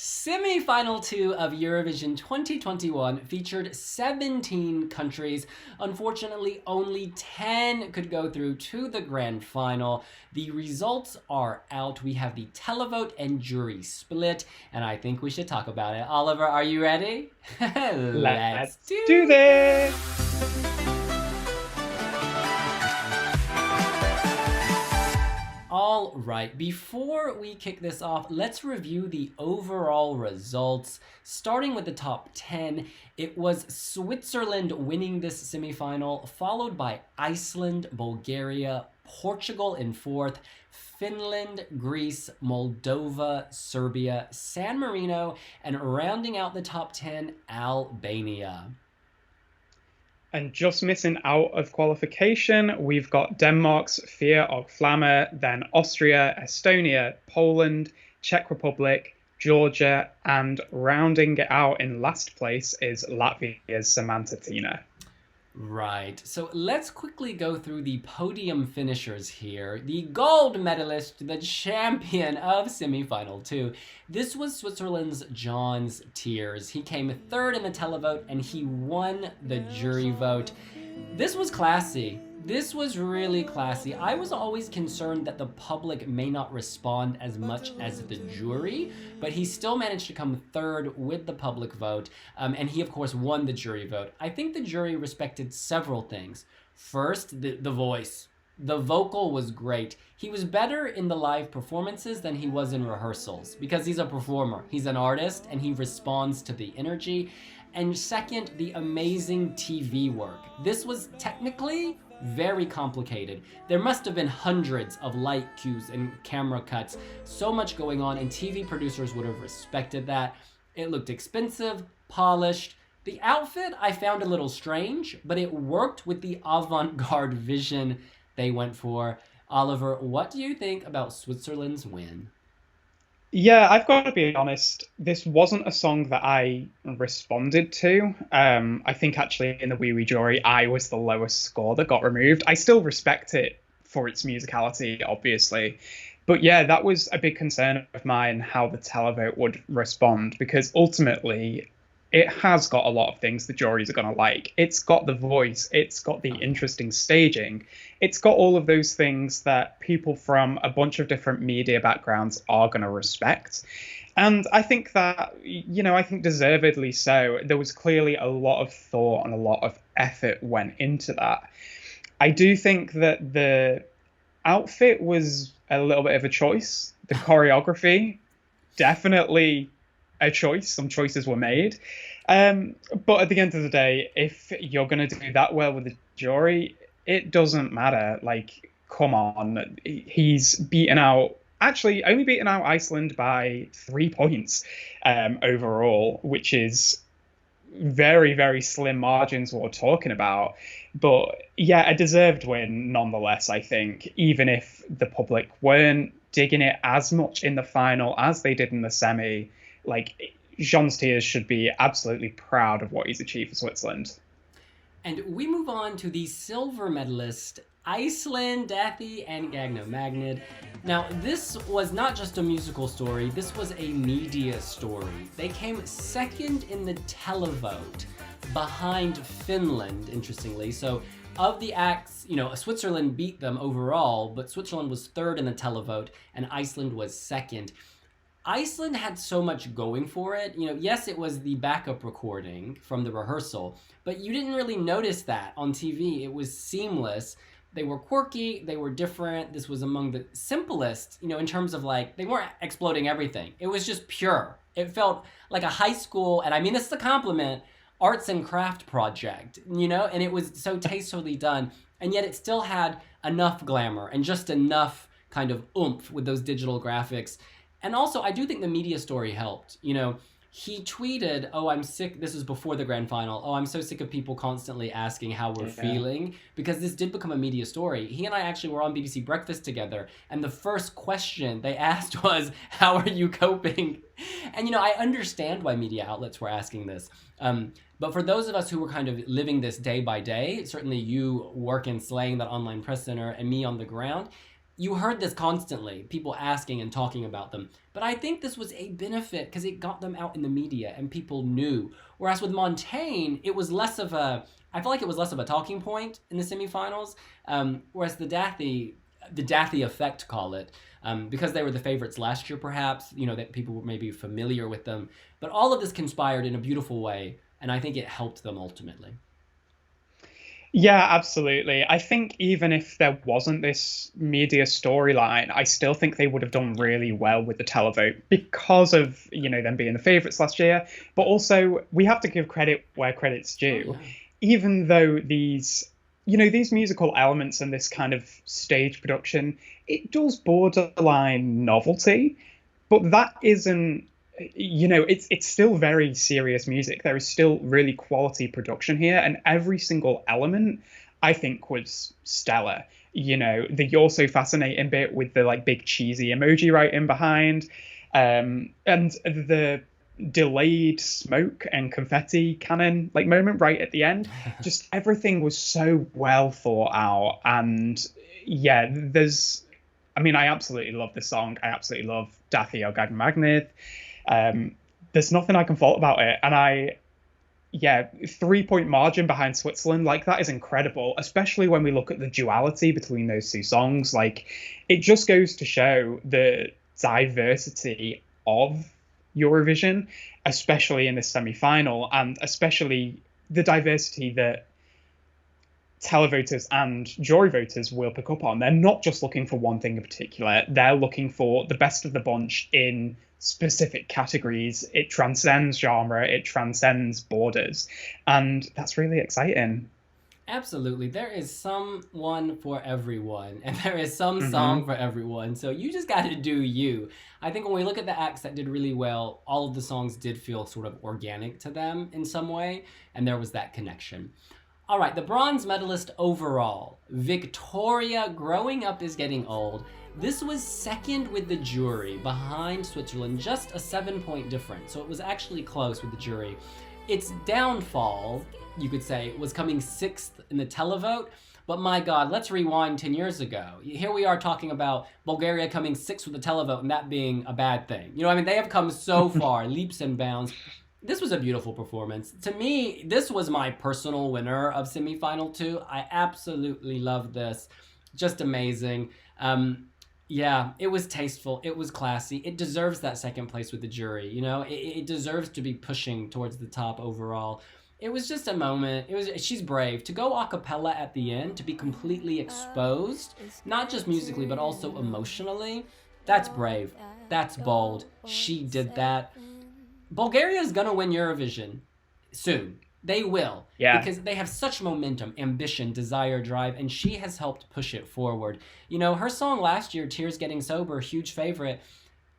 Semi-final 2 of Eurovision 2021 featured 17 countries. Unfortunately, only 10 could go through to the grand final. The results are out. We have the televote and jury split, and I think we should talk about it. Oliver, are you ready? Let's do this! All right, before we kick this off, let's review the overall results. Starting with the top 10, it was Switzerland winning this semifinal, followed by Iceland, Bulgaria, Portugal in fourth, Finland, Greece, Moldova, Serbia, San Marino, and rounding out the top 10, Albania. And just missing out of qualification, we've got Denmark's Fear of Flamme, then Austria, Estonia, Poland, Czech Republic, Georgia, and rounding it out in last place is Latvia's Samantha Tina. Right, so let's quickly go through the podium finishers here. The gold medalist, the champion of semifinal 2. This was Switzerland's Gjon's Tears. He came third in the televote and he won the jury vote. This was classy. This was really classy. I was always concerned that the public may not respond as much as the jury, but he still managed to come third with the public vote, and he, of course, won the jury vote. I think the jury respected several things. First, the voice. The vocal was great. He was better in the live performances than he was in rehearsals, because he's a performer. He's an artist, and he responds to the energy. And second, the amazing TV work. This was technically very complicated. There must have been hundreds of light cues and camera cuts, so much going on, and TV producers would have respected that. It looked expensive, polished. The outfit I found a little strange, but it worked with the avant-garde vision they went for. Oliver, what do you think about Switzerland's win? Yeah, I've got to be honest, this wasn't a song that I responded to. I think actually in the Wee Wee Jury, I was the lowest score that got removed. I still respect it for its musicality, obviously. But yeah, that was a big concern of mine, how the televote would respond, because ultimately it has got a lot of things the juries are going to like. It's got the voice, it's got the interesting staging, it's got all of those things that people from a bunch of different media backgrounds are going to respect. And I think that, I think deservedly so. There was clearly a lot of thought and a lot of effort went into that. I do think that the outfit was a little bit of a choice. The choreography, definitely a choice. Some choices were made. But at the end of the day, if you're going to do that well with the jury, it doesn't matter. Like, come on. He's only beaten out Iceland by 3 points overall, which is very, very slim margins what we're talking about. But yeah, a deserved win nonetheless, I think, even if the public weren't digging it as much in the final as they did in the semi. Like, Gjon's Tears should be absolutely proud of what he's achieved for Switzerland. And we move on to the silver medalist, Iceland, Dathi, and Gagno Magnid. Now, this was not just a musical story, this was a media story. They came second in the televote, behind Finland, interestingly. So, of the acts, Switzerland beat them overall, but Switzerland was third in the televote, and Iceland was second. Iceland had so much going for it. Yes, it was the backup recording from the rehearsal, but you didn't really notice that on TV. It was seamless. They were quirky, they were different. This was among the simplest, in terms of they weren't exploding everything. It was just pure. It felt like a high school, and I mean this is a compliment, arts and craft project, and it was so tastefully done, and yet it still had enough glamour and just enough kind of oomph with those digital graphics. And also, I do think the media story helped. He tweeted, "Oh, I'm sick." This was before the grand final. "Oh, I'm so sick of people constantly asking how we're feeling," because this did become a media story. He and I actually were on BBC Breakfast together, and the first question they asked was, "How are you coping?" And, I understand why media outlets were asking this. But for those of us who were kind of living this day by day, certainly you work in Slaying, that online press center, and me on the ground, you heard this constantly, people asking and talking about them. But I think this was a benefit because it got them out in the media and people knew. Whereas with Montaigne, it was less of a, I feel like it was less of a talking point in the semifinals. Whereas the Dathie effect, call it, because they were the favorites last year, perhaps, that people were maybe familiar with them. But all of this conspired in a beautiful way, and I think it helped them ultimately. Yeah, absolutely. I think even if there wasn't this media storyline, I still think they would have done really well with the televote because of, them being the favourites last year. But also, we have to give credit where credit's due. Oh, yeah. Even though these musical elements and this kind of stage production, it does borderline novelty, but that isn't, it's still very serious music. There is still really quality production here, and every single element I think was stellar. The You're So Fascinating bit with the big cheesy emoji right in behind, and the delayed smoke and confetti cannon moment right at the end. Just everything was so well thought out. And yeah, I absolutely love this song. I absolutely love Dathie o Gad Magnydd. There's nothing I can fault about it. And 3-point margin behind Switzerland, that is incredible, especially when we look at the duality between those two songs. It just goes to show the diversity of Eurovision, especially in this semi-final, and especially the diversity that televoters and jury voters will pick up on. They're not just looking for one thing in particular. They're looking for the best of the bunch in specific categories. It transcends genre, it transcends borders, and that's really exciting. Absolutely. There is someone for everyone, and there is some song for everyone. So you just got to do you. I think when we look at the acts that did really well, all of the songs did feel sort of organic to them in some way, and there was that connection. All right, the bronze medalist overall, Victoria, Growing Up is Getting Old. This was second with the jury, behind Switzerland, just a 7-point difference. So it was actually close with the jury. Its downfall, you could say, was coming 6th in the televote. But my God, let's rewind 10 years ago. Here we are talking about Bulgaria coming 6th with the televote and that being a bad thing. They have come so far, leaps and bounds. This was a beautiful performance. To me, this was my personal winner of semifinal 2. I absolutely loved this. Just amazing. Yeah, it was tasteful. It was classy. It deserves that second place with the jury. It deserves to be pushing towards the top overall. It was just a moment. She's brave. To go a cappella at the end, to be completely exposed, not just musically, but also emotionally, that's brave. That's bold. She did that. Bulgaria is going to win Eurovision soon. They will. Yeah. Because they have such momentum, ambition, desire, drive, and she has helped push it forward. Her song last year, Tears Getting Sober, huge favorite.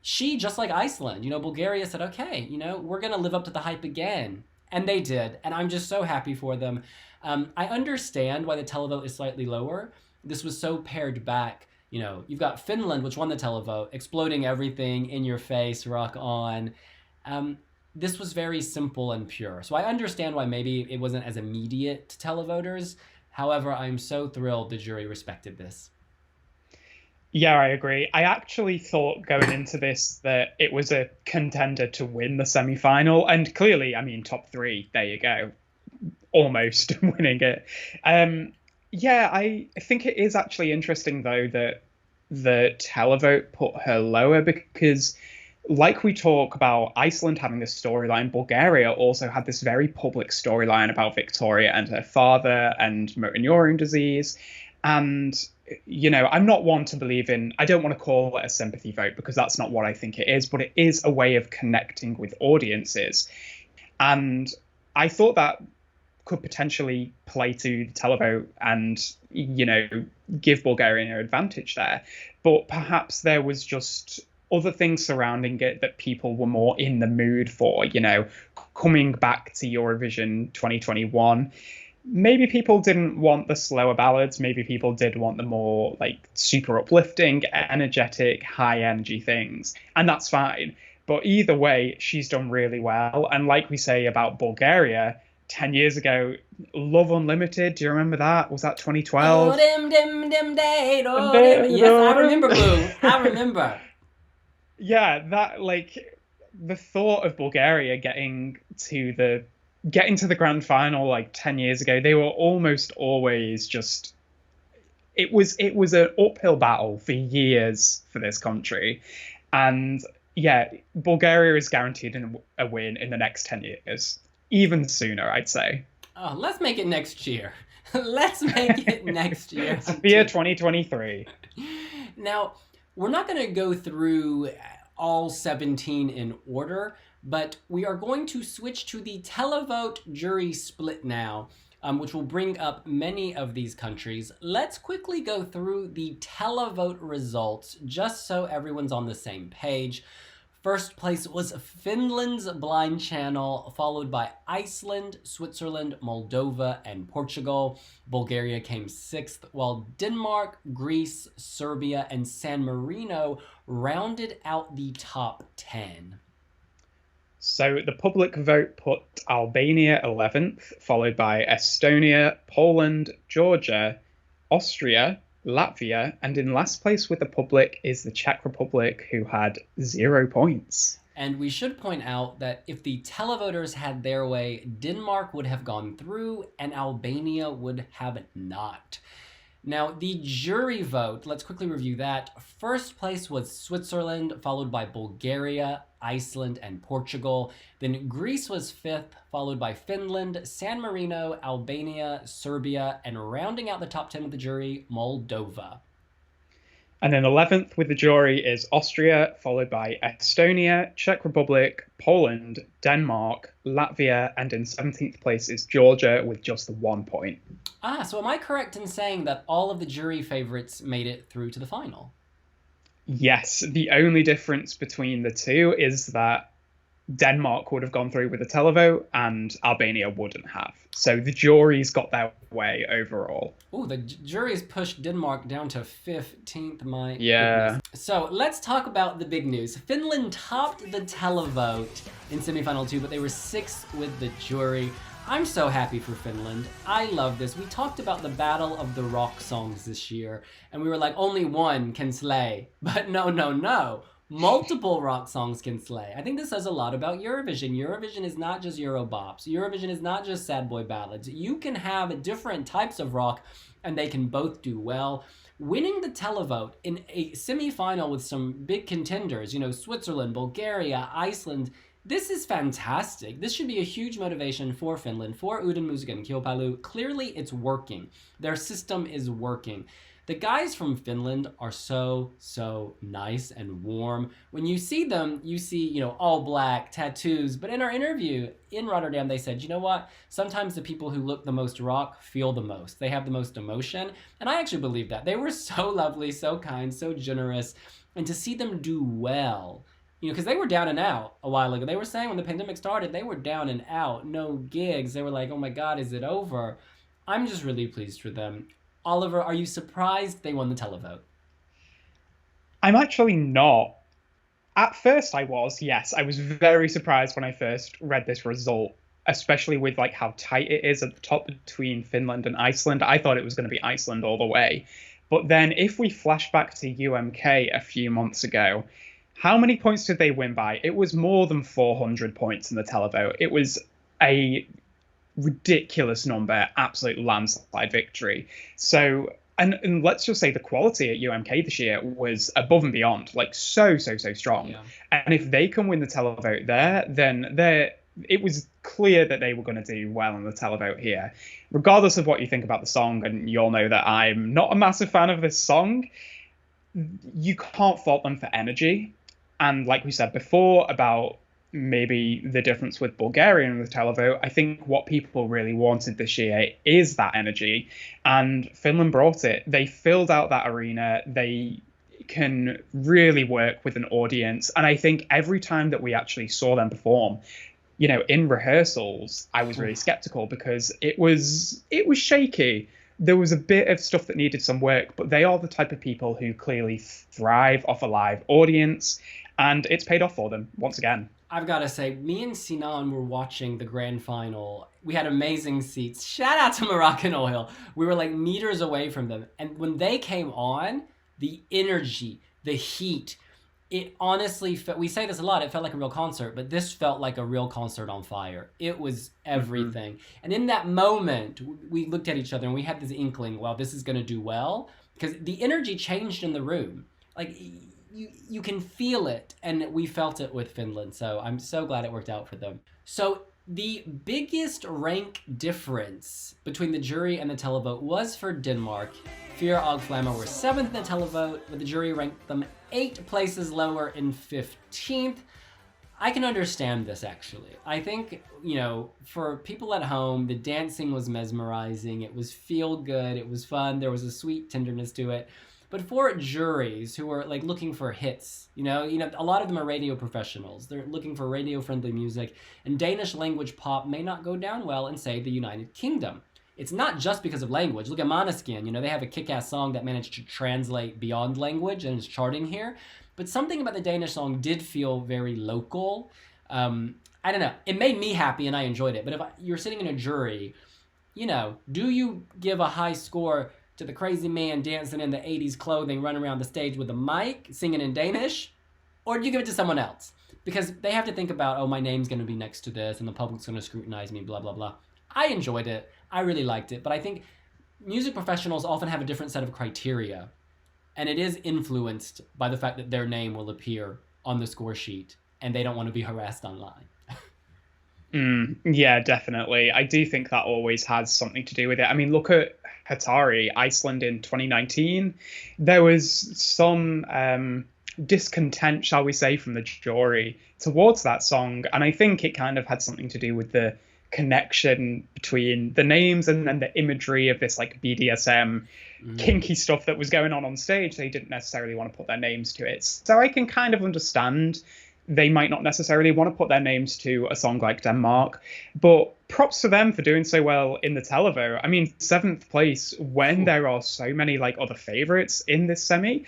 She, just like Iceland, Bulgaria said, okay, we're going to live up to the hype again. And they did. And I'm just so happy for them. I understand why the televote is slightly lower. This was so pared back. You've got Finland, which won the televote, exploding everything in your face, rock on. This was very simple and pure. So I understand why maybe it wasn't as immediate to televoters. However, I'm so thrilled the jury respected this. Yeah, I agree. I actually thought going into this that it was a contender to win the semi-final. And clearly, top 3, there you go. Almost winning it. I think it is actually interesting, though, that the televote put her lower because, like we talk about Iceland having this storyline, Bulgaria also had this very public storyline about Victoria and her father and motor neuron disease. And, I'm not one to believe in, I don't want to call it a sympathy vote because that's not what I think it is, but it is a way of connecting with audiences. And I thought that could potentially play to the televote and, give Bulgaria an advantage there. But perhaps there was just other things surrounding it that people were more in the mood for, coming back to Eurovision 2021. Maybe people didn't want the slower ballads. Maybe people did want the more super uplifting, energetic, high energy things. And that's fine. But either way, she's done really well. And like we say about Bulgaria, 10 years ago, Love Unlimited. Do you remember that? Was that 2012? Oh, yes, I remember, Boo. I remember. Yeah, that, like, the thought of Bulgaria getting to the grand final like 10 years ago, they were almost always just, it was an uphill battle for years for this country. And yeah, Bulgaria is guaranteed a win in the next 10 years. Even sooner, I'd say. Oh, let's make it next year. Let's make it next year. Sofia 2023. Now, we're not going to go through all 17 in order, but we are going to switch to the televote jury split now, which will bring up many of these countries. Let's quickly go through the televote results just so everyone's on the same page. First place was Finland's Blind Channel, followed by Iceland, Switzerland, Moldova, and Portugal. Bulgaria came 6th, while Denmark, Greece, Serbia, and San Marino rounded out the top 10. So the public vote put Albania 11th, followed by Estonia, Poland, Georgia, Austria, Latvia, and in last place with the public is the Czech Republic, who had 0 points. And we should point out that if the televoters had their way, Denmark would have gone through and Albania would have not. Now, the jury vote, let's quickly review that. First place was Switzerland, followed by Bulgaria, Iceland, and Portugal. Then Greece was 5th, followed by Finland, San Marino, Albania, Serbia, and rounding out the top 10 with the jury, Moldova. And then 11th with the jury is Austria, followed by Estonia, Czech Republic, Poland, Denmark, Latvia, and in 17th place is Georgia with just the 1 point. So am I correct in saying that all of the jury favorites made it through to the final? Yes, the only difference between the two is that Denmark would have gone through with a televote and Albania wouldn't have. So the jury's got their way overall. Ooh, the jury's pushed Denmark down to 15th, Yeah. goodness. So let's talk about the big news. Finland topped the televote in semifinal 2, but they were 6th with the jury. I'm so happy for Finland. I love this. We talked about the battle of the rock songs this year, and we were like, only one can slay. But no. Multiple rock songs can slay. I think this says a lot about Eurovision. Eurovision is not just Eurobops. Eurovision is not just sad boy ballads. You can have different types of rock, and they can both do well. Winning the televote in a semifinal with some big contenders, Switzerland, Bulgaria, Iceland, this is fantastic. This should be a huge motivation for Finland, for Uden Music and Kilpailu. Clearly, it's working. Their system is working. The guys from Finland are so nice and warm. When you see them, you see, all black, tattoos. But in our interview in Rotterdam, they said, you know what? Sometimes the people who look the most rock feel the most. They have the most emotion. And I actually believe that. They were so lovely, so kind, so generous. And to see them do well, because they were down and out a while ago. They were saying when the pandemic started, they were down and out, no gigs. They were like, oh my God, is it over? I'm just really pleased for them. Oliver, are you surprised they won the televote? I'm actually not. At first I was, yes. I was very surprised when I first read this result, especially with how tight it is at the top between Finland and Iceland. I thought it was going to be Iceland all the way. But then if we flash back to UMK a few months ago, how many points did they win by? It was more than 400 points in the televote. It was a ridiculous number, absolute landslide victory. So, and let's just say the quality at UMK this year was above and beyond, so strong. Yeah. And if they can win the televote there, then it was clear that they were going to do well in the televote here. Regardless of what you think about the song, and you all know that I'm not a massive fan of this song, you can't fault them for energy. And like we said before about maybe the difference with Bulgaria and the televote, I think what people really wanted this year is that energy. And Finland brought it. They filled out that arena. They can really work with an audience. And I think every time that we actually saw them perform, in rehearsals, I was really skeptical because it was shaky. There was a bit of stuff that needed some work, but they are the type of people who clearly thrive off a live audience. And it's paid off for them once again. I've got to say, me and Sinan were watching the grand final. We had amazing seats. Shout out to Moroccan Oil. We were like meters away from them. And when they came on, the energy, the heat, it honestly felt, we say this a lot, it felt like a real concert, but this felt like a real concert on fire. It was everything. And in that moment, we looked at each other and we had this inkling, well, this is going to do well. Because the energy changed in the room. Like, you can feel it, and we felt it with Finland, so I'm so glad it worked out for them. So the biggest rank difference between the jury and the televote was for Denmark. Fyra og Flamme were 7th in the televote, but the jury ranked them 8 places lower in 15th. I can understand this, actually. I think, you know, for people at home, the dancing was mesmerizing, it was feel good, it was fun, there was a sweet tenderness to it. But for juries who are like looking for hits, you know, a lot of them are radio professionals. They're looking for radio-friendly music, and Danish language pop may not go down well in, say, the United Kingdom. It's not just because of language. Look at Måneskin, you know, they have a kick-ass song that managed to translate beyond language and is charting here. But something about the Danish song did feel very local. I don't know. It made me happy and I enjoyed it. But if you're sitting in a jury, you know, do you give a high score to the crazy man dancing in the 80s clothing, running around the stage with a mic, singing in Danish? Or do you give it to someone else? Because they have to think about, oh, my name's going to be next to this, and the public's going to scrutinize me, blah, blah, blah. I enjoyed it. I really liked it. But I think music professionals often have a different set of criteria. And it is influenced by the fact that their name will appear on the score sheet, and they don't want to be harassed online. Yeah, definitely. I do think that always has something to do with it. I mean, look at Hatari, Iceland in 2019. There was some discontent, shall we say, from the jury towards that song. And I think it kind of had something to do with the connection between the names and then the imagery of this like BDSM kinky stuff that was going on stage. They didn't necessarily want to put their names to it. So I can kind of understand they might not necessarily want to put their names to a song like Denmark, but props to them for doing so well in the televote. I mean, 7th place when there are so many like other favorites in this semi.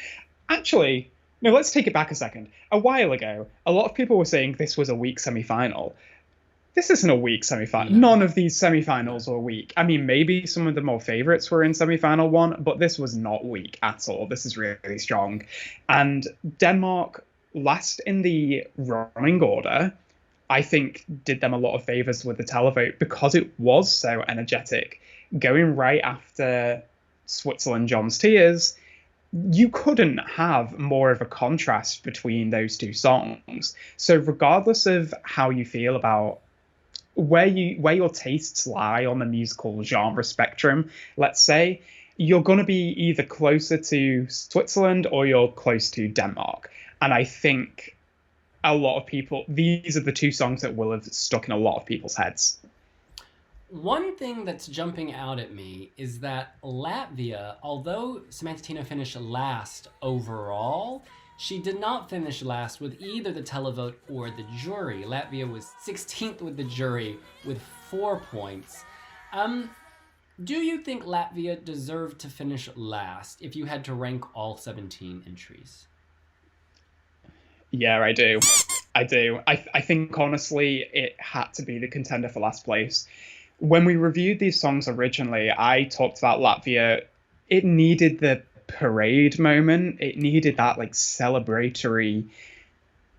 Actually, no, let's take it back a second. A while ago, a lot of people were saying this was a weak semi-final. This isn't a weak semi-final. No. None of these semi-finals were weak. I mean, maybe some of the more favorites were in semi-final 1, but this was not weak at all. This is really strong. And Denmark, last in the running order, I think did them a lot of favors with the televote because it was so energetic. Going right after Switzerland, Jon's Tears, you couldn't have more of a contrast between those two songs. So regardless of how you feel about where your tastes lie on the musical genre spectrum, let's say, you're going to be either closer to Switzerland or you're close to Denmark. And I think a lot of people, these are the two songs that will have stuck in a lot of people's heads. One thing that's jumping out at me is that Latvia, although Samantha Tina finished last overall, she did not finish last with either the televote or the jury. Latvia was 16th with the jury with 4 points. Do you think Latvia deserved to finish last if you had to rank all 17 entries? Yeah, I do. I think, honestly, it had to be the contender for last place. When we reviewed these songs originally, I talked about Latvia. It needed the parade moment. It needed that like celebratory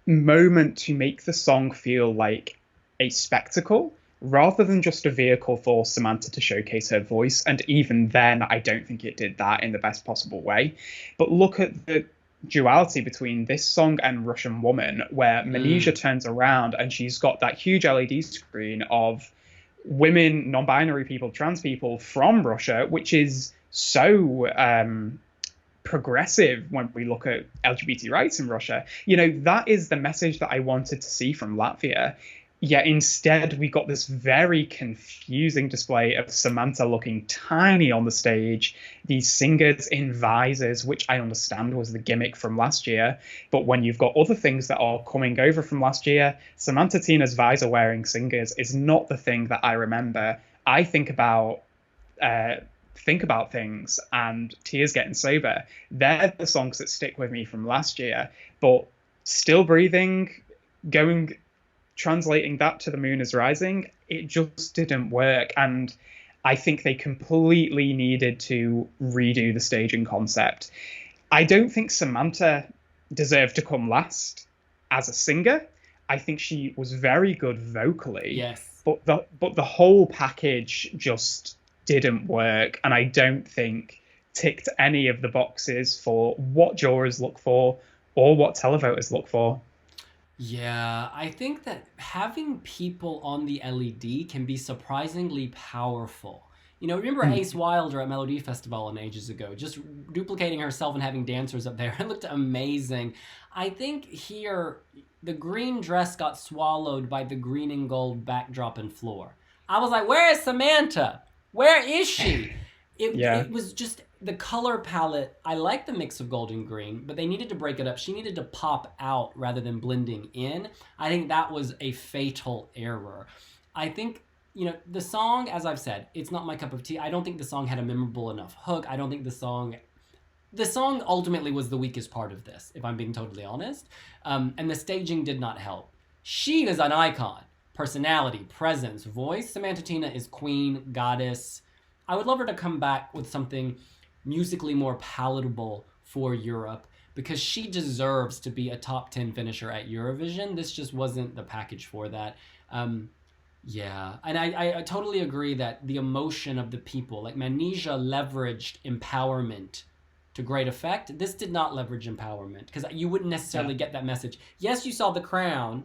moment to make the song feel like a spectacle rather than just a vehicle for Samantha to showcase her voice. And even then, I don't think it did that in the best possible way. But look at the duality between this song and Russian Woman, where Manisha turns around and she's got that huge LED screen of women, non-binary people, trans people from Russia, which is so progressive when we look at LGBT rights in Russia. You know, that is the message that I wanted to see from Latvia. Yet instead, we got this very confusing display of Samantha looking tiny on the stage, these singers in visors, which I understand was the gimmick from last year. But when you've got other things that are coming over from last year, Samantha Tina's visor-wearing singers is not the thing that I remember. I think about things and Tears Getting Sober. They're the songs that stick with me from last year. But Still Breathing, going translating that to The Moon is Rising, it just didn't work. And I think they completely needed to redo the staging concept. I don't think Samantha deserved to come last as a singer. I think she was very good vocally. Yes. But the whole package just didn't work, and I don't think ticked any of the boxes for what jurors look for or what televoters look for. Yeah, I think that having people on the LED can be surprisingly powerful. You know, remember Ace Wilder at Melody Festival ages ago, just duplicating herself and having dancers up there. It looked amazing. I think here, the green dress got swallowed by the green and gold backdrop and floor. I was like, where is Samantha? Where is she? It was just the color palette. I like the mix of gold and green, but they needed to break it up. She needed to pop out rather than blending in. I think that was a fatal error. I think, you know, the song, as I've said, it's not my cup of tea. I don't think the song had a memorable enough hook. I don't think the song ultimately was the weakest part of this, if I'm being totally honest. And the staging did not help. She is an icon. Personality, presence, voice. Samantha Tina is queen, goddess. I would love her to come back with something musically more palatable for Europe, because she deserves to be a top 10 finisher at Eurovision. This just wasn't the package for that. Yeah, and I totally agree that the emotion of the people, like Manija leveraged empowerment to great effect. This did not leverage empowerment, because you wouldn't necessarily get that message. Yes, you saw the crown,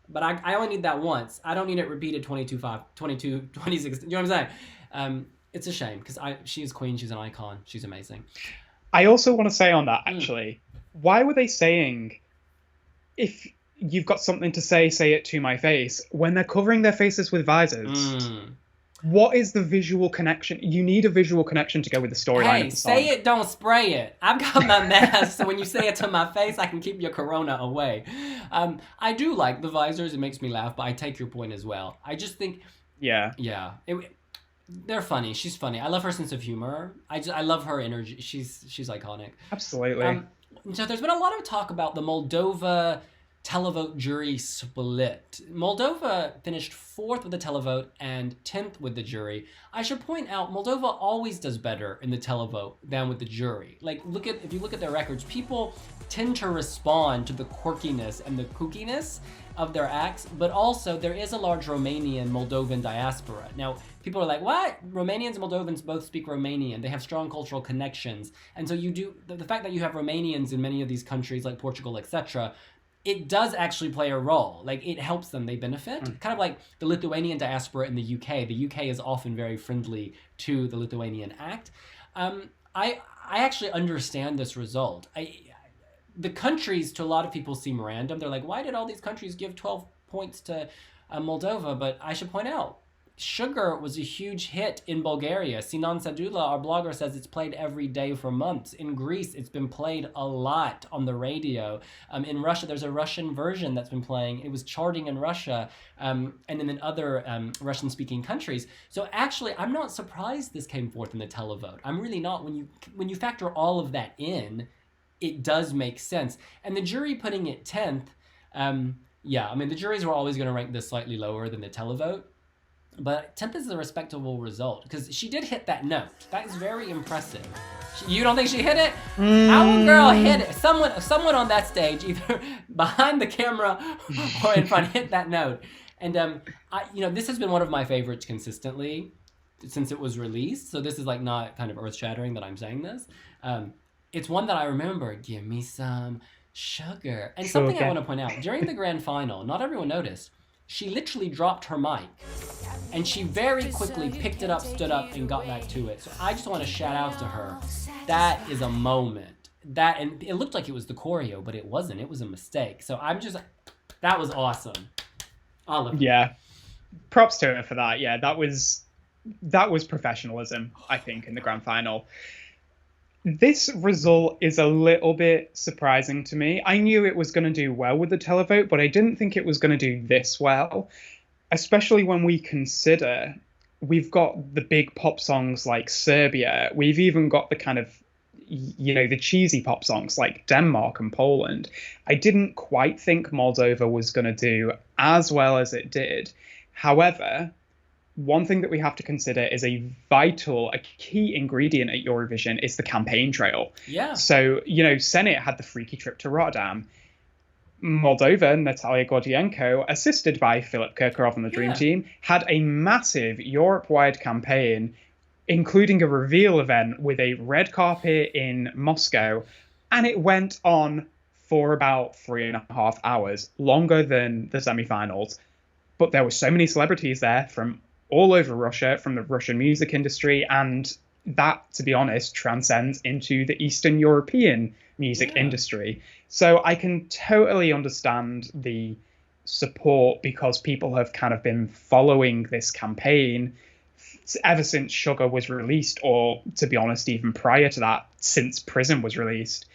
but I only need that once. I don't need it repeated 26. You know what I'm saying? It's a shame, because she is queen. She's an icon. She's amazing. I also want to say on that, actually, why were they saying, if you've got something to say it to my face, when they're covering their faces with visors? What is the visual connection? You need a visual connection to go with the storyline of the song. Say it, don't spray it. I've got my mask, so when you say it to my face, I can keep your corona away. I do like the visors. It makes me laugh, but I take your point as well. I just think... Yeah. They're funny. She's funny. I love her sense of humor. I love her energy. She's iconic. Absolutely. So there's been a lot of talk about the Moldova televote jury split. Moldova finished 4th with the televote and 10th with the jury. I should point out, Moldova always does better in the televote than with the jury. Like, if you look at their records, people tend to respond to the quirkiness and the kookiness of their acts, but also there is a large Romanian Moldovan diaspora. Now, people are like, what? Romanians and Moldovans both speak Romanian. They have strong cultural connections. And so the fact that you have Romanians in many of these countries like Portugal, etc., it does actually play a role. Like, it helps them, they benefit. Kind of like the Lithuanian diaspora in the UK. The UK is often very friendly to the Lithuanian act. I actually understand this result. The countries, to a lot of people, seem random. They're like, why did all these countries give 12 points to Moldova? But I should point out, Sugar was a huge hit in Bulgaria. Sinan Sadula, our blogger, says it's played every day for months. In Greece, it's been played a lot on the radio. In Russia, there's a Russian version that's been playing. It was charting in Russia and then in other Russian-speaking countries. So actually, I'm not surprised this came forth in the televote. I'm really not. When you factor all of that in, it does make sense. And the jury putting it 10th, the juries were always going to rank this slightly lower than the televote. But 10th is a respectable result, because she did hit that note. That is very impressive. You don't think she hit it? Our girl hit it. Someone on that stage, either behind the camera or in front, hit that note. And this has been one of my favorites consistently since it was released. So this is like not kind of earth-shattering that I'm saying this. It's one that I remember. Give me some sugar. And something I want to point out, during the grand final, not everyone noticed, she literally dropped her mic, and she very quickly picked it up, stood up, and got back to it. So I just want to shout out to her. That is a moment. And it looked like it was the choreo, but it wasn't. It was a mistake. So that was awesome. Olive. Yeah. Props to her for that. Yeah, that was professionalism, I think, in the grand final. This result is a little bit surprising to me. I knew it was going to do well with the televote, but I didn't think it was going to do this well, especially when we consider we've got the big pop songs like Serbia. We've even got the kind of, the cheesy pop songs like Denmark and Poland. I didn't quite think Moldova was going to do as well as it did. However, one thing that we have to consider is a key ingredient at Eurovision is the campaign trail. Yeah. So, Senate had the freaky trip to Rotterdam. Moldova, Natalia Gordienko, assisted by Philip Kirkorov and the Dream Team, had a massive Europe-wide campaign, including a reveal event with a red carpet in Moscow, and it went on for about 3.5 hours, longer than the semi-finals. But there were so many celebrities there from all over Russia, from the Russian music industry, and that, to be honest, transcends into the Eastern European music industry. So I can totally understand the support, because people have kind of been following this campaign ever since Sugar was released, or, to be honest, even prior to that, since Prism was released.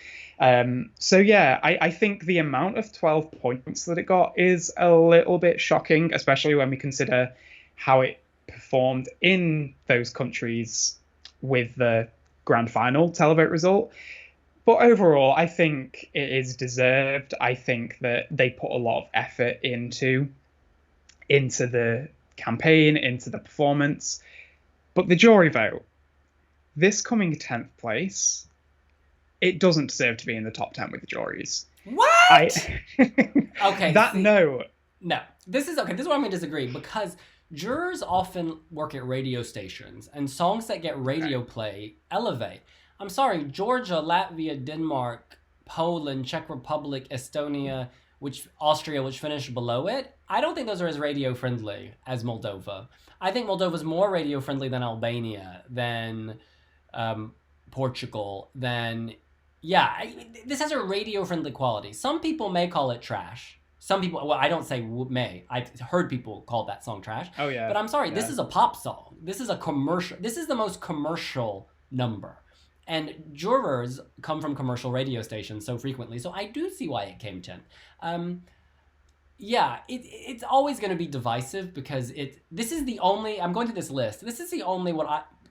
I think the amount of 12 points that it got is a little bit shocking, especially when we consider how it performed in those countries with the grand final televote result. But overall, I think it is deserved. I think that they put a lot of effort into the campaign, into the performance. But the jury vote, this coming 10th place, it doesn't deserve to be in the top 10 with the juries. What? Okay. No. This is okay. This is where I'm going to disagree, because jurors often work at radio stations, and songs that get radio play elevate. I'm sorry, Georgia, Latvia, Denmark, Poland, Czech Republic, Estonia, Austria, which finished below it, I don't think those are as radio friendly as Moldova. I think Moldova's more radio friendly than Albania, than Portugal, than... this has a radio friendly quality. Some people may call it trash. Some people, well, I don't say may. I've heard people call that song trash. Oh, yeah. But I'm sorry, this is a pop song. This is a commercial. This is the most commercial number. And jurors come from commercial radio stations so frequently, so I do see why it came 10th. It's always going to be divisive, because this is the only, I'm going through this list, this is the only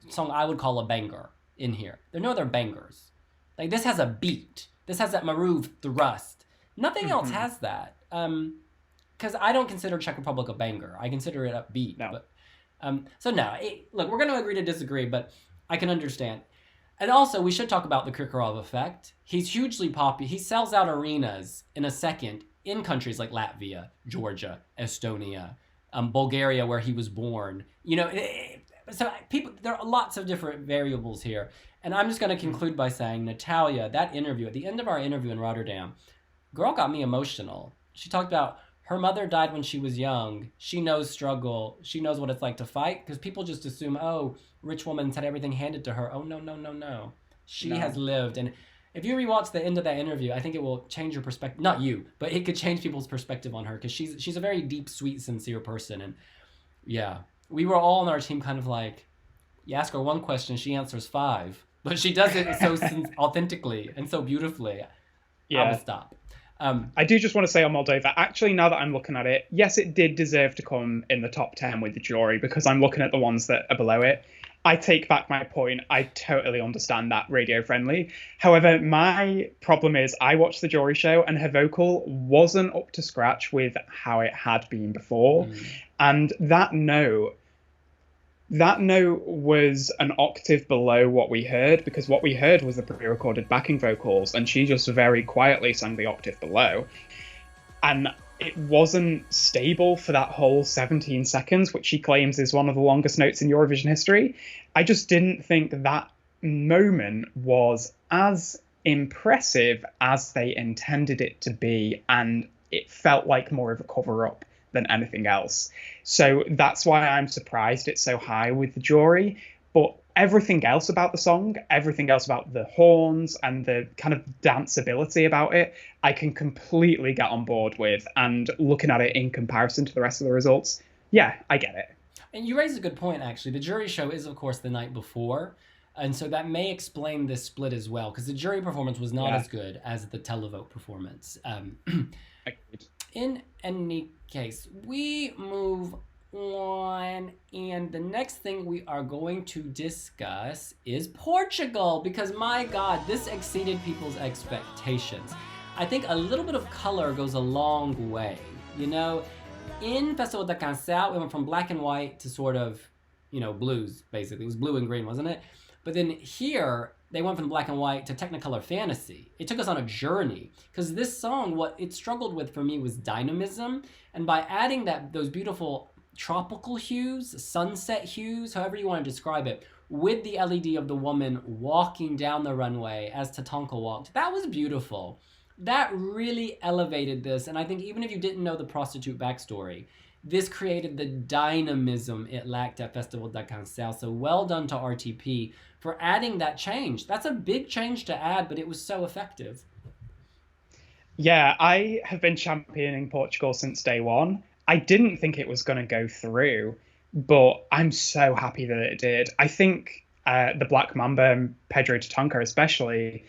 song I would call a banger in here. There are no other bangers. Like, this has a beat. This has that maroon thrust. Nothing else has that. Because I don't consider Czech Republic a banger. I consider it upbeat. No. But, look, we're going to agree to disagree, but I can understand. And also, we should talk about the Kirkorov effect. He's hugely popular. He sells out arenas in a second in countries like Latvia, Georgia, Estonia, Bulgaria, where he was born. So there are lots of different variables here. And I'm just going to conclude by saying, Natalia, that interview, at the end of our interview in Rotterdam, girl got me emotional. She talked about her mother died when she was young. She knows struggle. She knows what it's like to fight, because people just assume, rich woman's had everything handed to her. Oh, no. She has lived. And if you rewatch the end of that interview, I think it will change your perspective. Not you, but it could change people's perspective on her, because she's a very deep, sweet, sincere person. And we were all on our team kind of like, you ask her one question, she answers 5. But she does it so authentically and so beautifully. I will stop. I do just want to say on Moldova, actually, now that I'm looking at it, yes, it did deserve to come in the top 10 with the jury, because I'm looking at the ones that are below it. I take back my point. I totally understand that radio friendly. However, my problem is I watched the jury show and her vocal wasn't up to scratch with how it had been before. And that note was an octave below what we heard, because what we heard was the pre-recorded backing vocals, and she just very quietly sang the octave below. And it wasn't stable for that whole 17 seconds, which she claims is one of the longest notes in Eurovision history. I just didn't think that moment was as impressive as they intended it to be, and it felt like more of a cover-up than anything else. So that's why I'm surprised it's so high with the jury. But everything else about the song, everything else about the horns and the kind of danceability about it, I can completely get on board with. And looking at it in comparison to the rest of the results, I get it. And you raise a good point, actually. The jury show is, of course, the night before. And so that may explain this split as well, because the jury performance was not as good as the televote performance. In any case, we move one. And the next thing we are going to discuss is Portugal, because my God, this exceeded people's expectations. I think a little bit of color goes a long way. You know, in Festival da Canção, we went from black and white to sort of, you know, blues, basically. It was blue and green, wasn't it? But then here, they went from black and white to Technicolor fantasy. It took us on a journey, because this song, what it struggled with for me was dynamism. And by adding those beautiful tropical hues, sunset hues, however you want to describe it, with the LED of the woman walking down the runway as Tatanka walked, that was beautiful. That really elevated this. And I think even if you didn't know the prostitute backstory, this created the dynamism it lacked at Festival da Canção. So well done to RTP for adding that change. That's a big change to add, but it was so effective. Yeah, I have been championing Portugal since day one. I didn't think it was going to go through, but I'm so happy that it did. I think the Black Mamba and Pedro Tatanka especially,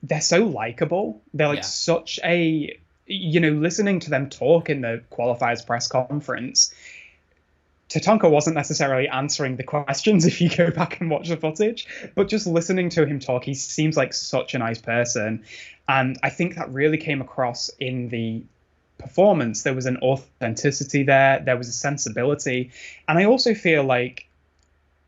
they're so likable. They're like such a, you know, listening to them talk in the qualifiers press conference, Tatanka wasn't necessarily answering the questions if you go back and watch the footage, but just listening to him talk, he seems like such a nice person. And I think that really came across in the performance. There was an authenticity there. There was a sensibility. And I also feel like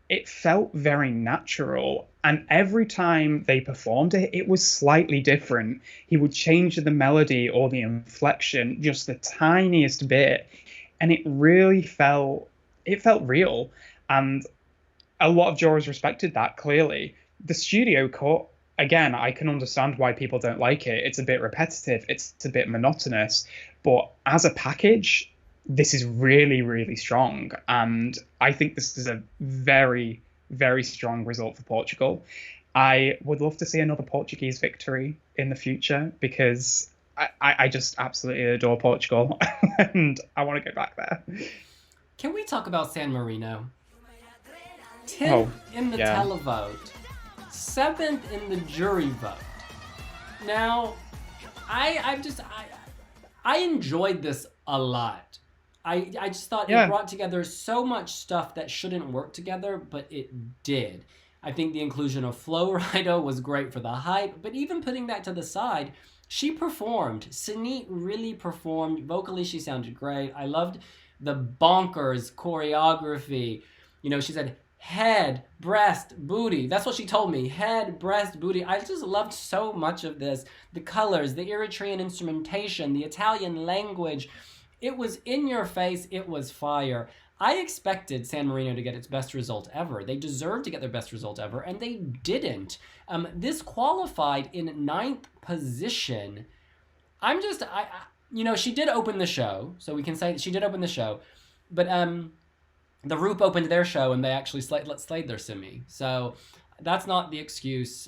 it felt very natural. And every time they performed it, it was slightly different. He would change the melody or the inflection just the tiniest bit. And it really felt real. And a lot of jurors respected that, clearly. The studio cut, again, I can understand why people don't like it. It's a bit repetitive. It's a bit monotonous. But as a package, this is really, really strong. And I think this is a very, very strong result for Portugal. I would love to see another Portuguese victory in the future because I just absolutely adore Portugal and I want to go back there. Can we talk about San Marino? 10th in the televote, 7th in the jury vote. Now, I enjoyed this a lot. I just thought it brought together so much stuff that shouldn't work together, but it did. I think the inclusion of Flo Rida was great for the hype, but even putting that to the side, she performed. Sinit really performed. Vocally, she sounded great. I loved the bonkers choreography. You know, she said head, breast, booty. That's what she told me. Head, breast, booty. I just loved so much of this. The colors, the Eritrean instrumentation, the Italian language. It was in your face. It was fire. I expected San Marino to get its best result ever. They deserved to get their best result ever, and they didn't. This qualified in 9th position. You know, she did open the show, so we can say she did open the show, but the Roop opened their show and they actually slayed their semi. So that's not the excuse.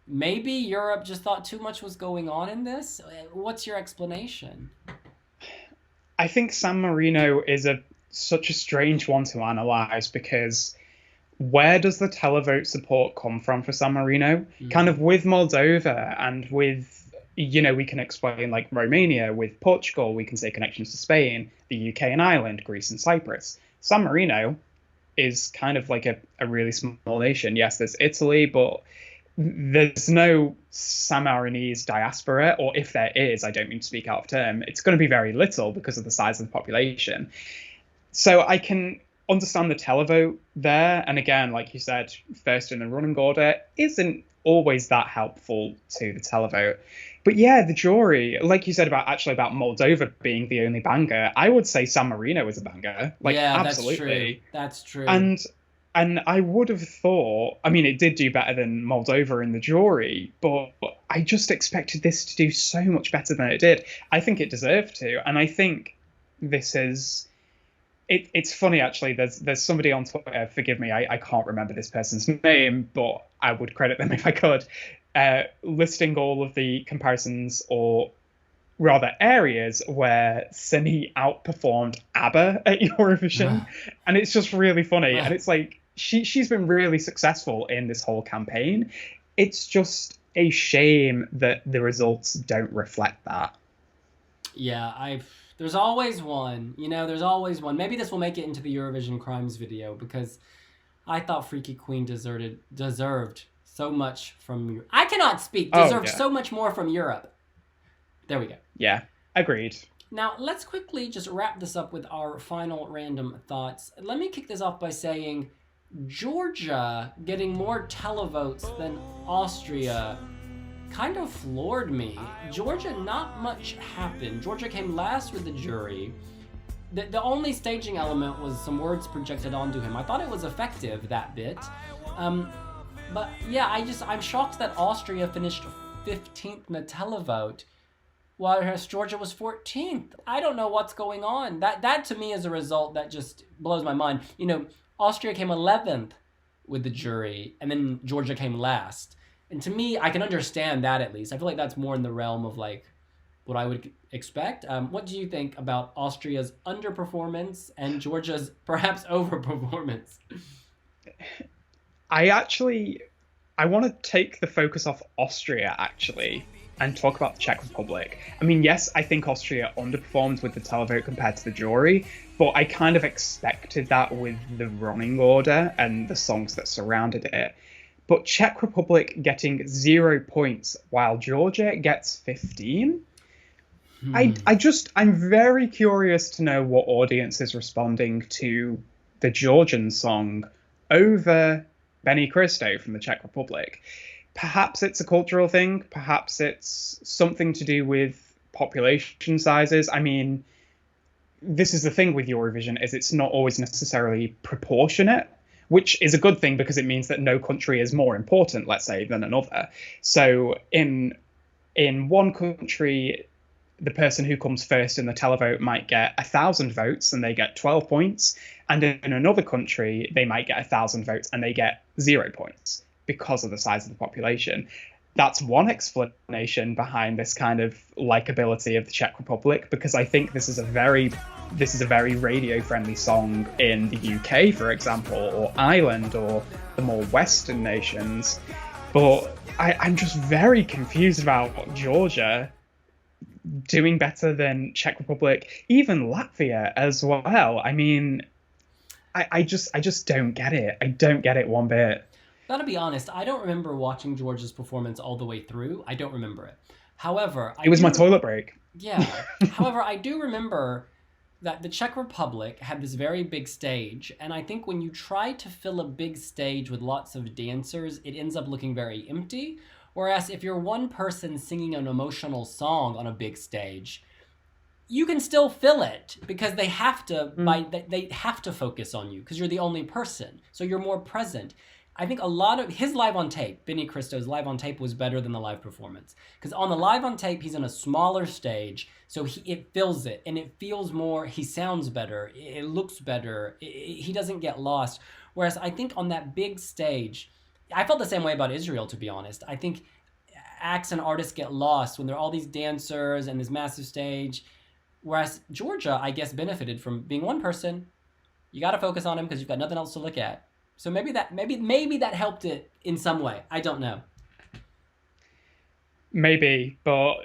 Maybe Europe just thought too much was going on in this. What's your explanation? I think San Marino is such a strange one to analyze because where does the televote support come from for San Marino? Kind of with Moldova and with, you know, we can explain like Romania, with Portugal, we can say connections to Spain, the UK and Ireland, Greece and Cyprus. San Marino is kind of like a really small nation. Yes, there's Italy, but there's no San Marinese diaspora, or if there is, I don't mean to speak out of term, it's going to be very little because of the size of the population. So I can understand the televote there. And again, like you said, first in the running order isn't always that helpful to the televote. But yeah, the jury, like you said about Moldova being the only banger, I would say San Marino was a banger. Like, yeah, absolutely. That's true. And I would have thought, I mean, it did do better than Moldova in the jury, but I just expected this to do so much better than it did. I think it deserved to. And I think this is... It's funny, actually. There's somebody on Twitter, forgive me, I can't remember this person's name, but I would credit them if I could, listing all of the comparisons, or rather areas where Sini outperformed ABBA at Eurovision. And it's just really funny. And it's like, she's been really successful in this whole campaign. It's just a shame that the results don't reflect that. Yeah, There's always one. There's always one. Maybe this will make it into the Eurovision Crimes video, because I thought Freaky Queen deserved so much from... I cannot speak. Deserved so much more from Europe. There we go. Yeah, agreed. Now, let's quickly just wrap this up with our final random thoughts. Let me kick this off by saying Georgia getting more televotes than Austria kind of floored me. Georgia, not much happened. Georgia came last with the jury. The only staging element was some words projected onto him. I thought it was effective, that bit. But yeah, I'm shocked that Austria finished 15th in the televote, while Georgia was 14th. I don't know what's going on. That to me is a result that just blows my mind. Austria came 11th with the jury, and then Georgia came last. And to me, I can understand that at least. I feel like that's more in the realm of like what I would expect. What do you think about Austria's underperformance and Georgia's perhaps overperformance? I want to take the focus off Austria, actually, and talk about the Czech Republic. I mean, yes, I think Austria underperformed with the televote compared to the jury, but I kind of expected that with the running order and the songs that surrounded it. But Czech Republic getting 0 points while Georgia gets 15? I'm very curious to know what audience is responding to the Georgian song over Benny Christo from the Czech Republic. Perhaps it's a cultural thing. Perhaps it's something to do with population sizes. I mean, this is the thing with Eurovision, is it's not always necessarily proportionate, which is a good thing because it means that no country is more important, let's say, than another. So in one country, the person who comes first in the televote might get 1,000 votes and they get 12 points. And in another country, they might get 1,000 votes and they get 0 points because of the size of the population. That's one explanation behind this kind of likability of the Czech Republic, because I think this is a very radio-friendly song in the UK, for example, or Ireland, or the more Western nations. But I'm just very confused about Georgia doing better than Czech Republic, even Latvia as well. I mean, I just don't get it. I don't get it one bit. Gotta be honest, I don't remember watching Georgia's performance all the way through. I don't remember it. However, it was my toilet break. Yeah. However, I do remember that the Czech Republic had this very big stage, and I think when you try to fill a big stage with lots of dancers, it ends up looking very empty. Whereas if you're one person singing an emotional song on a big stage, you can still fill it because they have to they have to focus on you because you're the only person, so you're more present. I think a lot of his live on tape, Benny Christo's live on tape, was better than the live performance. Because on the live on tape, he's on a smaller stage, so it fills it, and it feels more, he sounds better, it looks better, he doesn't get lost. Whereas I think on that big stage, I felt the same way about Israel, to be honest. I think acts and artists get lost when there are all these dancers and this massive stage. Whereas Georgia, I guess, benefited from being one person. You got to focus on him because you've got nothing else to look at. So maybe that helped it in some way. I don't know. Maybe, but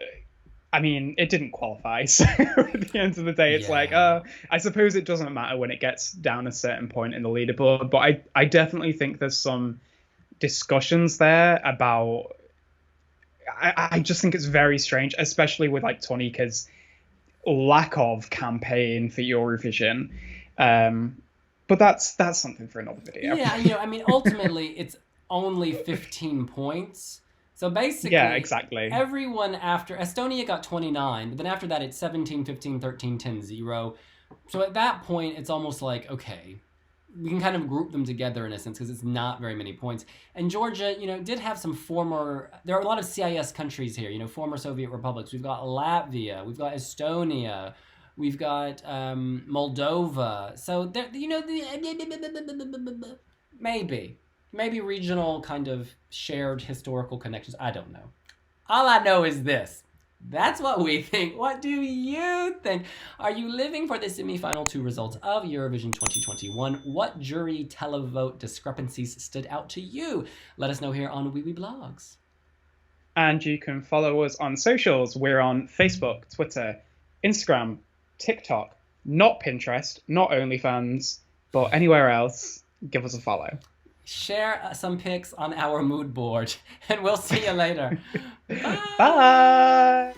I mean, it didn't qualify. So at the end of the day, it's like, I suppose it doesn't matter when it gets down a certain point in the leaderboard. But I definitely think there's some discussions there about. I just think it's very strange, especially with like Tonika's lack of campaign for Eurovision. But that's something for another video. Yeah, I mean, ultimately, it's only 15 points. So basically, yeah, exactly. Everyone after Estonia got 29, but then after that, it's 17, 15, 13, 10, 0. So at that point, it's almost like, okay, we can kind of group them together in a sense because it's not very many points. And Georgia, did have some there are a lot of CIS countries here, former Soviet republics. We've got Latvia, we've got Estonia, we've got Moldova. So there, maybe regional kind of shared historical connections. I don't know. All I know is this. That's what we think. What do you think? Are you living for the semi-final 2 results of Eurovision 2021? What jury televote discrepancies stood out to you? Let us know here on Wee Wee Blogs. And you can follow us on socials. We're on Facebook, Twitter, Instagram, TikTok, not Pinterest, not OnlyFans, but anywhere else, give us a follow. Share some pics on our mood board, and we'll see you later. Bye. Bye.